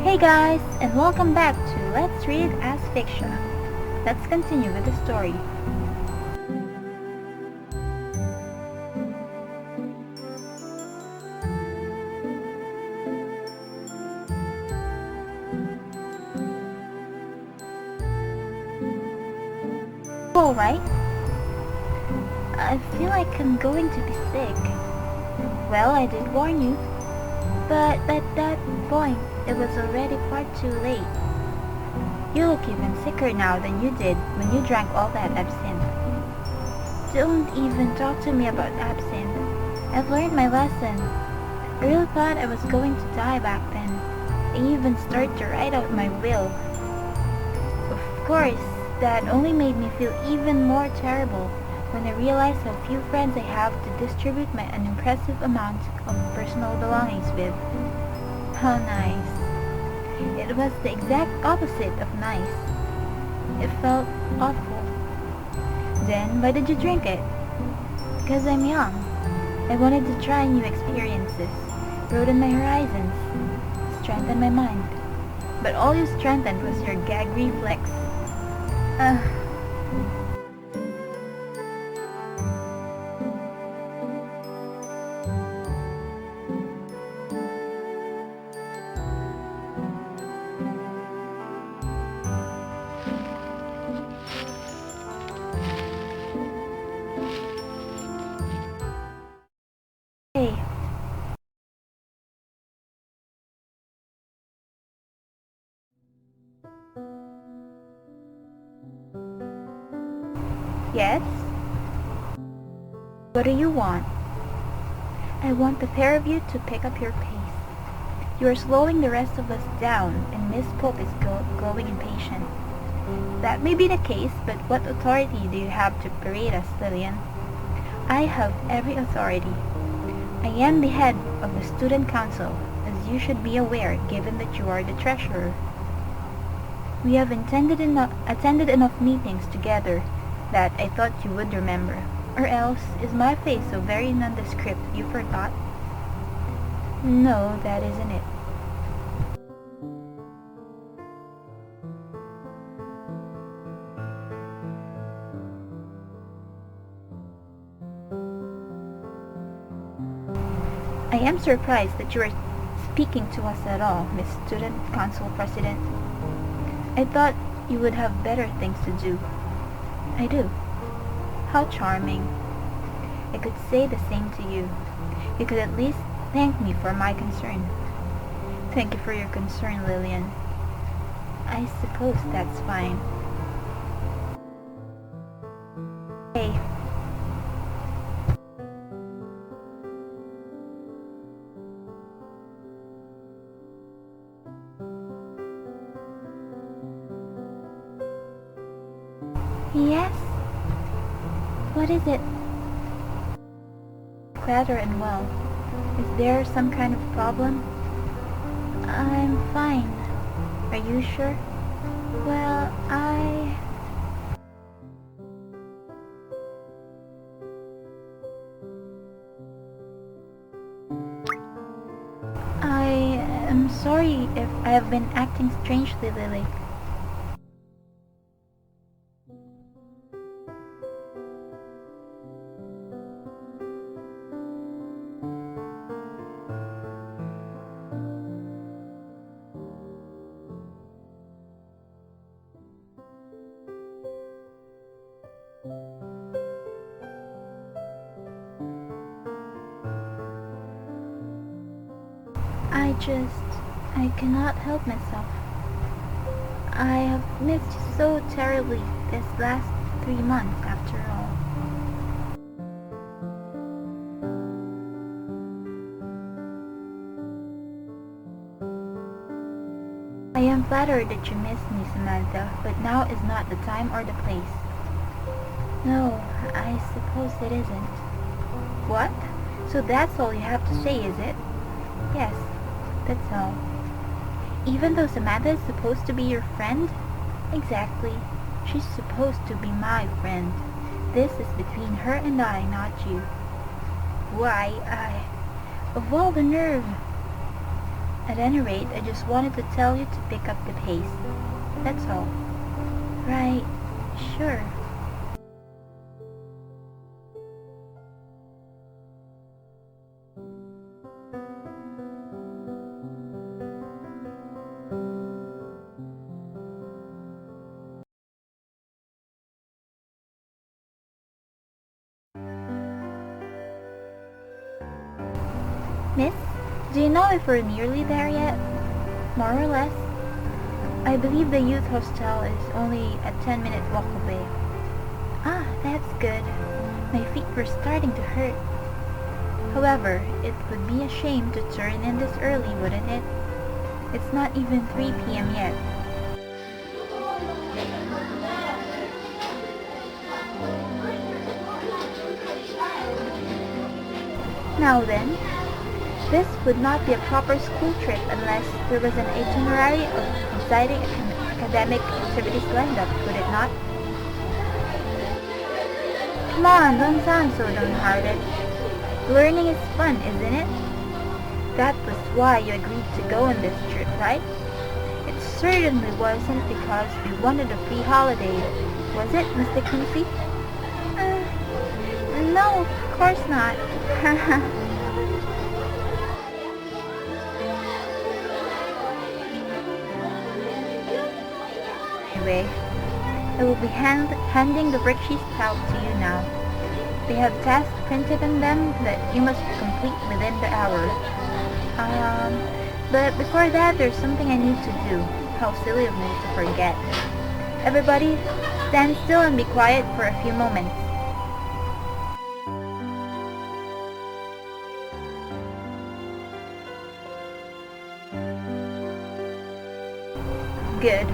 Hey guys, and welcome back to Let's Read Asphyxia. Let's continue with the story. Alright? I feel like I'm going to be sick. Well, I did warn you. But at that point, it was already far too late. You look even sicker now than you did when you drank all that absinthe. Don't even talk to me about absinthe. I've learned my lesson. I really thought I was going to die back then. I even started to write out my will. Of course, that only made me feel even more terrible when I realized how few friends I have to distribute my unimpressive amount of personal belongings with. How nice. It was the exact opposite of nice. It felt awful. Then, why did you drink it? Because I'm young. I wanted to try new experiences, broaden my horizons, strengthen my mind. But all you strengthened was your gag reflex. Hey. Yes? What do you want? I want the pair of you to pick up your pace. You are slowing the rest of us down, and Miss Pope is growing impatient. That may be the case, but what authority do you have to berate us, Lillian? I have every authority. I am the head of the student council, as you should be aware given that you are the treasurer. We have attended enough meetings together that I thought you would remember. Or else, is my face so very nondescript you forgot? No, that isn't it. I am surprised that you are speaking to us at all, Miss Student Council President. I thought you would have better things to do. I do. How charming. I could say the same to you. You could at least thank me for my concern. Thank you for your concern, Lillian. I suppose that's fine. Hey. Yes? What is it? Better and well. Is there some kind of problem? I'm fine. Are you sure? Well, I am sorry if I have been acting strangely lately. I cannot help myself. I have missed you so terribly this last 3 months after all. I am flattered that you miss me, Samantha, but now is not the time or the place. No, I suppose it isn't. What? So that's all you have to say, is it? Yes, that's all. Even though Samantha is supposed to be your friend? Exactly. She's supposed to be my friend. This is between her and I, not you. Why, of all the nerve! At any rate, I just wanted to tell you to pick up the pace. That's all. Right, sure. Miss, do you know if we're nearly there yet? More or less. I believe the youth hostel is only a 10-minute walk away. Ah, that's good. My feet were starting to hurt. However, it would be a shame to turn in this early, wouldn't it? It's not even 3 p.m. yet. Now then, this would not be a proper school trip unless there was an itinerary of exciting academic activities lined up, would it not? Come on, don't sound so downhearted. Learning is fun, isn't it? That was why you agreed to go on this trip, right? It certainly wasn't because we wanted a free holiday, was it, Mr. Quincy? No, of course not. Anyway, I will be handing the worksheets out to you now. They have tasks printed on them that you must complete within the hour. But before that, there's something I need to do. How silly of me to forget. Everybody, stand still and be quiet for a few moments. Good.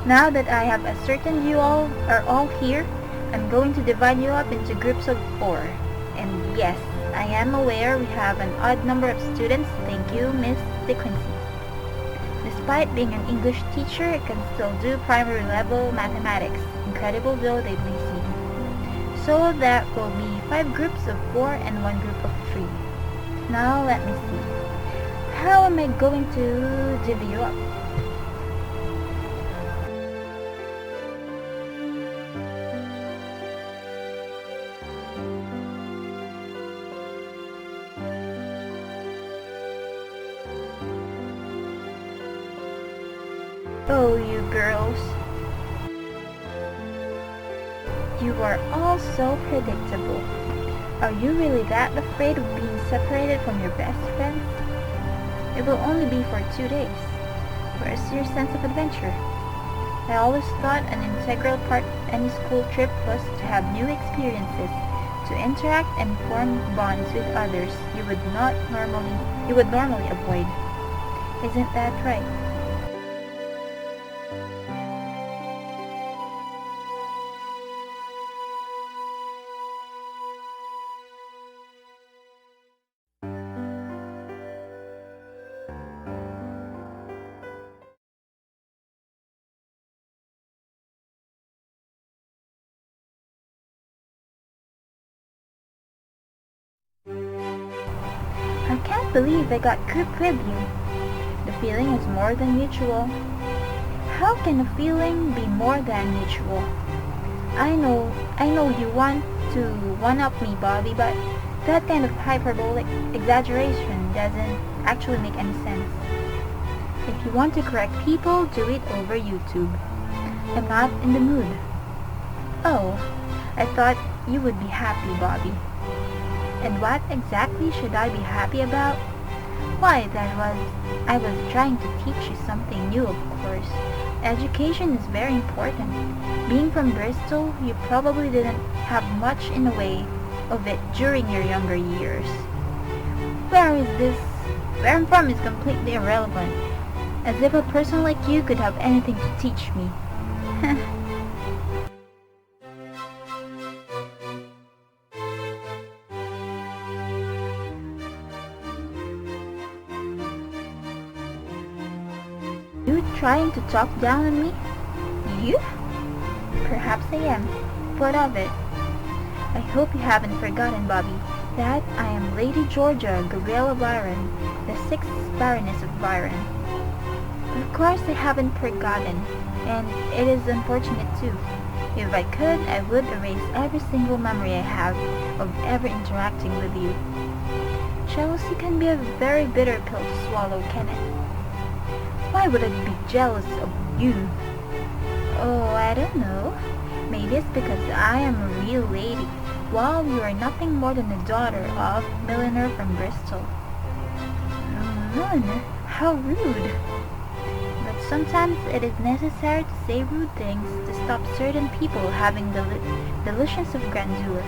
Now that I have ascertained you all are all here, I'm going to divide you up into groups of 4. And yes, I am aware we have an odd number of students. Thank you, Miss De Quincy. Despite being an English teacher, I can still do primary level mathematics, incredible though they may seem. So that will be 5 groups of 4 and 1 group of 3. Now let me see. How am I going to divvy you up? Oh, you girls. You are all so predictable. Are you really that afraid of being separated from your best friends? It will only be for 2 days. Where's your sense of adventure? I always thought an integral part of any school trip was to have new experiences, to interact and form bonds with others you would normally avoid. Isn't that right? I can't believe I got grouped with you. The feeling is more than mutual. How can a feeling be more than mutual? I know you want to one-up me, Bobby, but that kind of hyperbolic exaggeration doesn't actually make any sense. If you want to correct people, do it over YouTube. I'm not in the mood. Oh, I thought you would be happy, Bobby. And what exactly should I be happy about? Why, I was trying to teach you something new, of course. Education is very important. Being from Bristol, you probably didn't have much in the way of it during your younger years. Where I'm from is completely irrelevant. As if a person like you could have anything to teach me. You trying to talk down on me? You? Perhaps I am. What of it? I hope you haven't forgotten, Bobby. That I am Lady Georgia Gabriella Byron, the 6th Baroness of Byron. Of course I haven't forgotten, and it is unfortunate too. If I could, I would erase every single memory I have of ever interacting with you. Jealousy can be a very bitter pill to swallow, can it? Why would I be jealous of you? Oh, I don't know. Maybe it's because I am a real lady, while you are nothing more than the daughter of a milliner from Bristol. Milliner? How rude! But sometimes it is necessary to say rude things to stop certain people having the delusions of grandeur.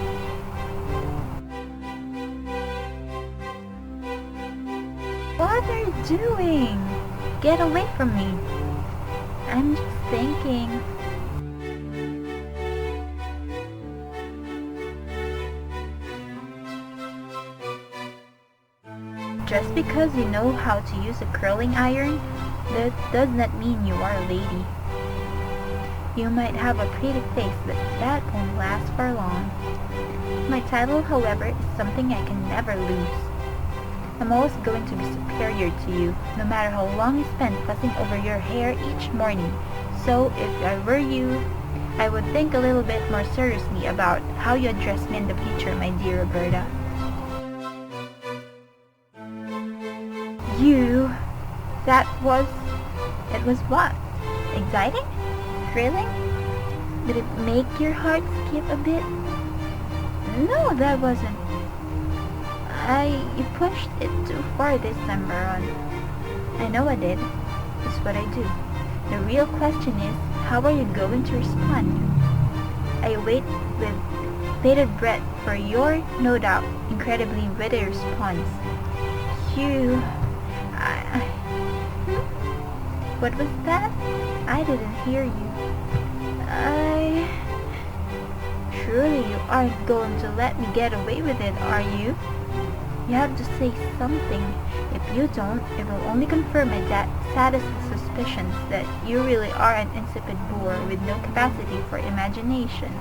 What are you doing? Get away from me. I'm just thinking. Just because you know how to use a curling iron, that does not mean you are a lady. You might have a pretty face, but that won't last for long. My title, however, is something I can never lose. I'm always going to be superior to you, no matter how long you spend fussing over your hair each morning. So, if I were you, I would think a little bit more seriously about how you address me in the future, my dear Roberta. You... It was what? Exciting? Thrilling? Did it make your heart skip a bit? No, that wasn't. You pushed it too far this time around. I know I did. It's what I do. The real question is, how are you going to respond? I wait with bated breath for your, no doubt, incredibly witty response. What was that? I didn't hear you. Surely you aren't going to let me get away with it, are you? You have to say something. If you don't, it will only confirm my saddest suspicions that you really are an insipid bore with no capacity for imagination.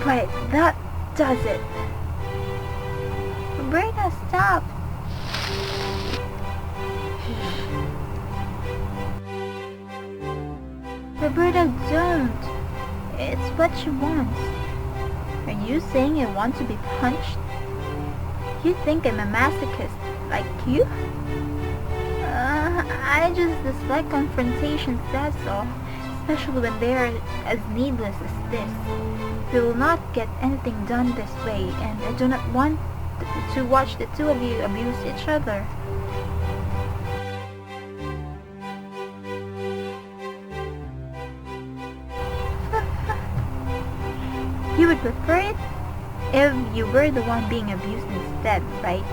Right, that does it. Roberta, stop. Roberta, don't. It's what she wants. Are you saying I want to be punched? You think I'm a masochist, like you? I just dislike confrontations, that's all. Especially when they are as needless as this. We will not get anything done this way, and I do not want to watch the two of you abuse each other. You would prefer it if you were the one being abused instead, right?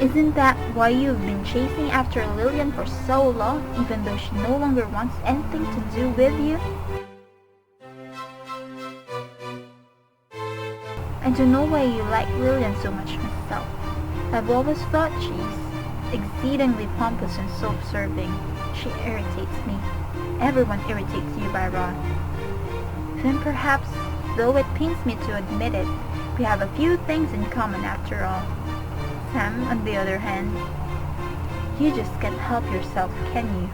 Isn't that why you've been chasing after Lillian for so long, even though she no longer wants anything to do with you? I don't know why you like Lillian so much myself. I've always thought she's exceedingly pompous and self-serving. She irritates me. Everyone irritates you, Byron. Then perhaps, though it pains me to admit it, we have a few things in common after all. Sam, on the other hand, you just can't help yourself, can you?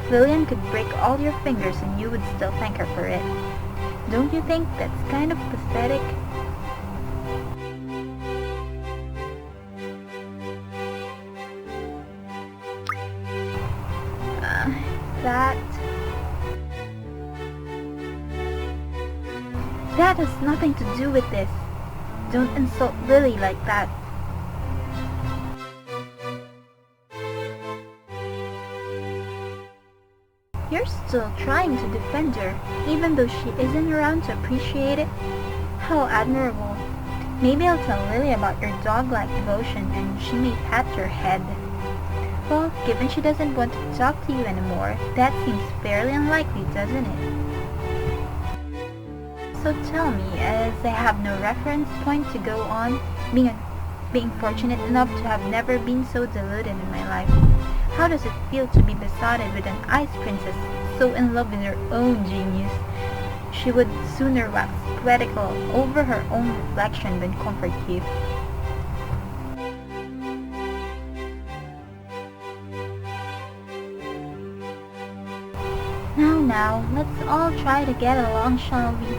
Lillian could break all your fingers and you would still thank her for it. Don't you think that's kind of pathetic? That has nothing to do with this. Don't insult Lily like that. You're still trying to defend her, even though she isn't around to appreciate it? How admirable. Maybe I'll tell Lily about your dog-like devotion and she may pat your head. Well, given she doesn't want to talk to you anymore, that seems fairly unlikely, doesn't it? So tell me, as I have no reference point to go on, being fortunate enough to have never been so deluded in my life, how does it feel to be besotted with an ice princess so in love with her own genius? She would sooner wax poetical over her own reflection than comfort you. Now, let's all try to get along, shall we?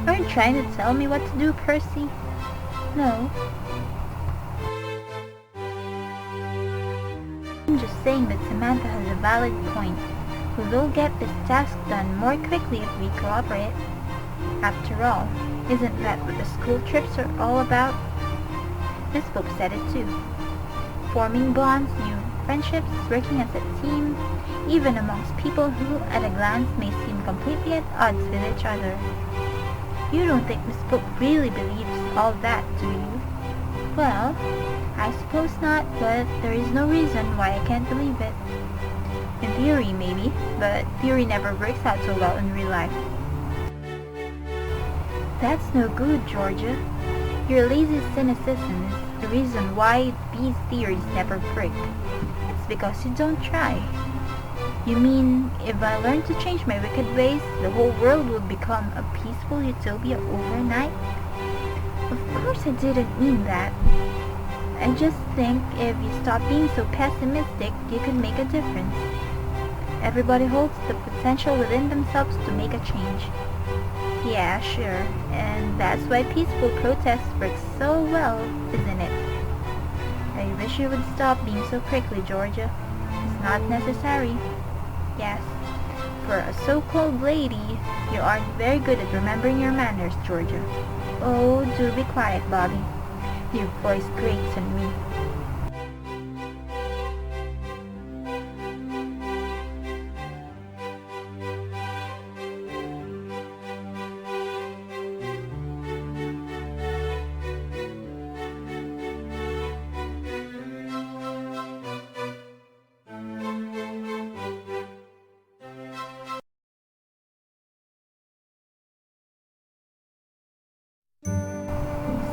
Are you trying to tell me what to do, Percy? No. I'm just saying that Samantha has a valid point. We will get this task done more quickly if we cooperate. After all, isn't that what the school trips are all about? This book said it too. Forming bonds, new friendships, working as a team, even amongst people who at a glance may seem completely at odds with each other. You don't think Miss Book really believes all that, do you? Well, I suppose not, but there is no reason why I can't believe it. In theory, maybe, but theory never works out so well in real life. That's no good, Georgia. Your lazy cynicism is the reason why these theories never break. It's because you don't try. You mean, if I learned to change my wicked ways, the whole world would become a peaceful utopia overnight? Of course I didn't mean that. I just think if you stop being so pessimistic, you could make a difference. Everybody holds the potential within themselves to make a change. Yeah, sure, and that's why peaceful protests work so well, isn't it? I wish you would stop being so prickly, Georgia. It's not necessary. Yes, for a so-called lady, you aren't very good at remembering your manners, Georgia. Oh, do be quiet, Bobby. Your voice grates on me.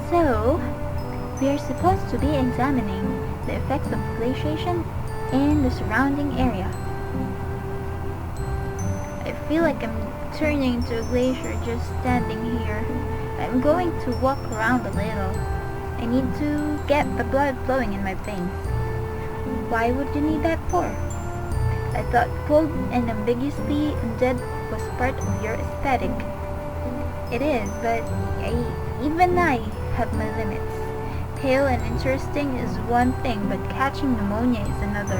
So, we are supposed to be examining the effects of glaciation in the surrounding area. I feel like I'm turning into a glacier just standing here. I'm going to walk around a little. I need to get the blood flowing in my veins. Why would you need that for? I thought cold and ambiguously undead was part of your aesthetic. It is, but even I have my limits. Pale and interesting is one thing, but catching pneumonia is another.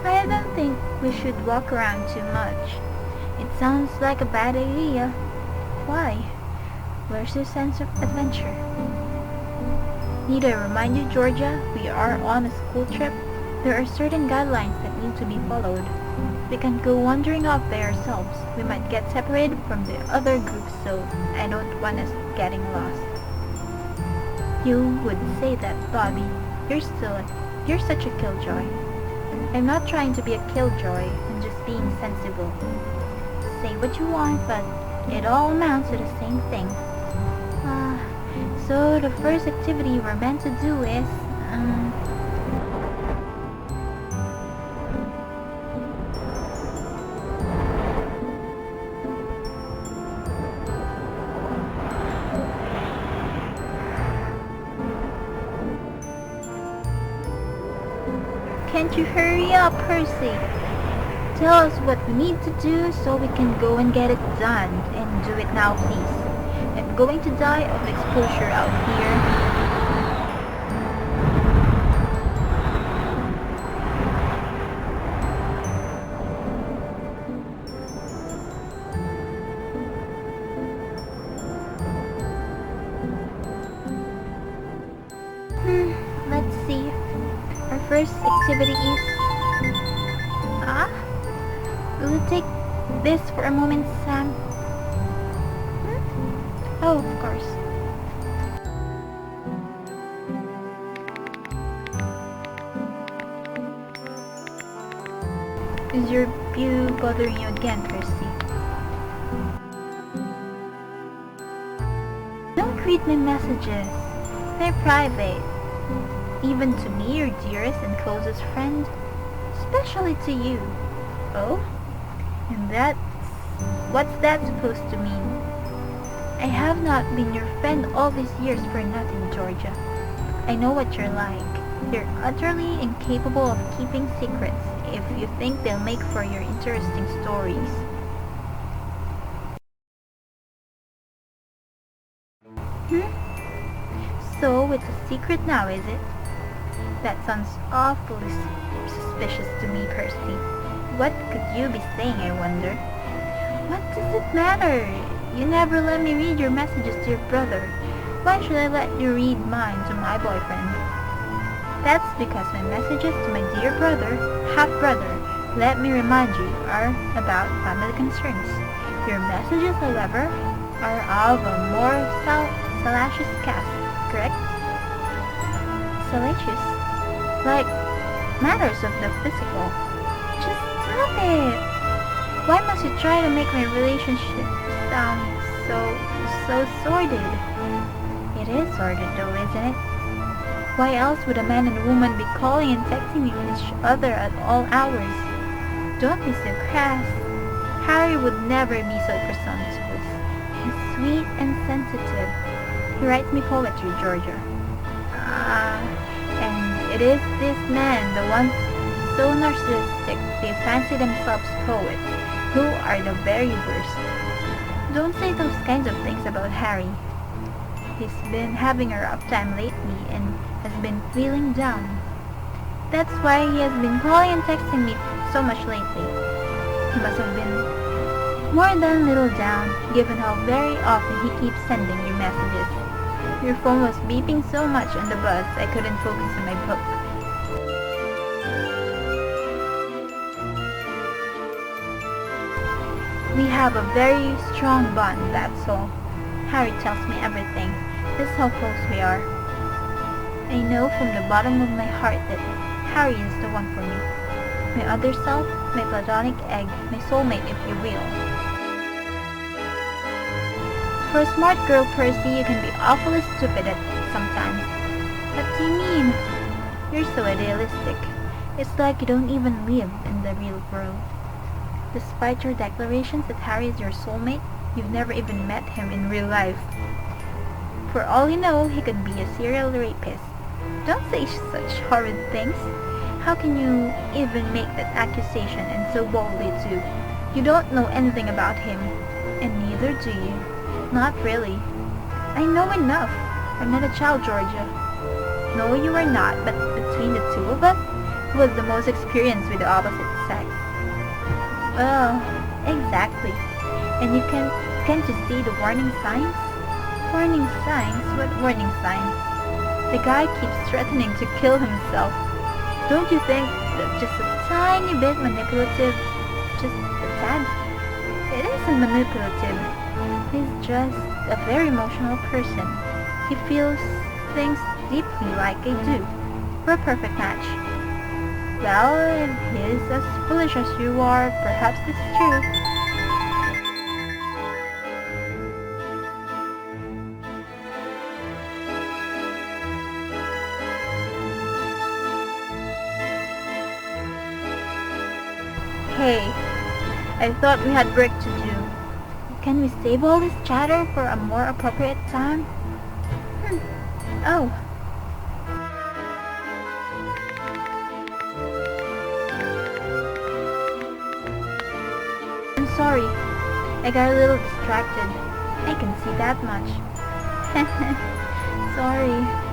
I don't think we should walk around too much. It sounds like a bad idea. Why? Where's your sense of adventure? Need I remind you, Georgia, we are on a school trip. There are certain guidelines that need to be followed. We can't go wandering off by ourselves. We might get separated from the other groups, so I don't want us getting lost. You would say that, Bobby. You're such a killjoy. I'm not trying to be a killjoy. I'm just being sensible. Say what you want, but it all amounts to the same thing. So the first activity we're meant to do is, can't you hurry up, Percy? Tell us what we need to do so we can go and get it done, and do it now, please. I'm going to die of exposure out here. Let's see. Our first activity is... Will you take this for a moment, Sam? Oh, of course. Is your keep you bothering you again, Percy. Don't read my messages. They're private. Even to me, your dearest and closest friend. Especially to you. Oh? And what's that supposed to mean? I have not been your friend all these years for nothing, Georgia. I know what you're like. You're utterly incapable of keeping secrets if you think they'll make for your interesting stories. So it's a secret now, is it? That sounds awfully suspicious to me, Percy. What could you be saying, I wonder? What does it matter? You never let me read your messages to your brother. Why should I let you read mine to my boyfriend? That's because my messages to my dear brother, half-brother, let me remind you, are about family concerns. Your messages, however, are of a more salacious cast, correct? Salacious? Like matters of the physical. Just stop it! Why must you try to make my relationship sound so sordid? It is sordid though, isn't it? Why else would a man and a woman be calling and texting each other at all hours? Don't be so crass. Harry would never be so presumptuous. He's sweet and sensitive. He writes me poetry, Georgia. And it is this man, the ones so narcissistic they fancy themselves poets, who are the very worst. Don't say those kinds of things about Harry. He's been having a rough time lately and has been feeling down. That's why he has been calling and texting me so much lately. He must have been more than a little down, given how very often he keeps sending you messages. Your phone was beeping so much on the bus I couldn't focus on my book. We have a very strong bond, that's all. Harry tells me everything. That's how close we are. I know from the bottom of my heart that Harry is the one for me. My other self, my platonic egg, my soulmate if you will. For a smart girl, Percy, you can be awfully stupid at sometimes. What do you mean? You're so idealistic. It's like you don't even live in the real world. Despite your declarations that Harry is your soulmate, you've never even met him in real life. For all you know, he could be a serial rapist. Don't say such horrid things. How can you even make that accusation, and so boldly too? You don't know anything about him, and neither do you. Not really. I know enough. I'm not a child, Georgia. No, you are not, but between the two of us, who was the most experienced with the opposite sex? Well, exactly. And can't you see the warning signs? Warning signs? What warning signs? The guy keeps threatening to kill himself. Don't you think that's just a tiny bit manipulative? Just a tad? It isn't manipulative. He's just a very emotional person. He feels things deeply like I do. We're a perfect match. Well, if he's as foolish as you are, perhaps it's true. Hey, I thought we had work to do. Can we save all this chatter for a more appropriate time? Oh. I'm sorry. I got a little distracted. I can see that much. Sorry.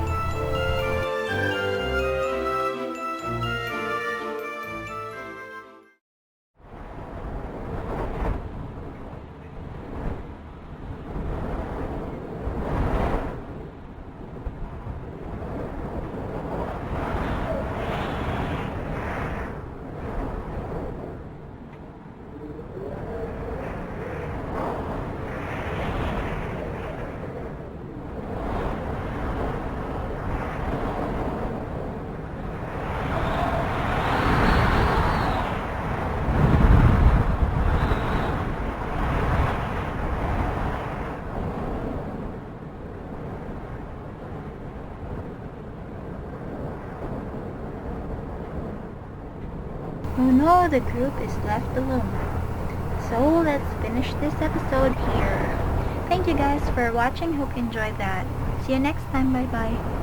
Oh no, the group is left alone. So let's finish this episode here. Thank you guys for watching. Hope you enjoyed that. See you next time. Bye bye.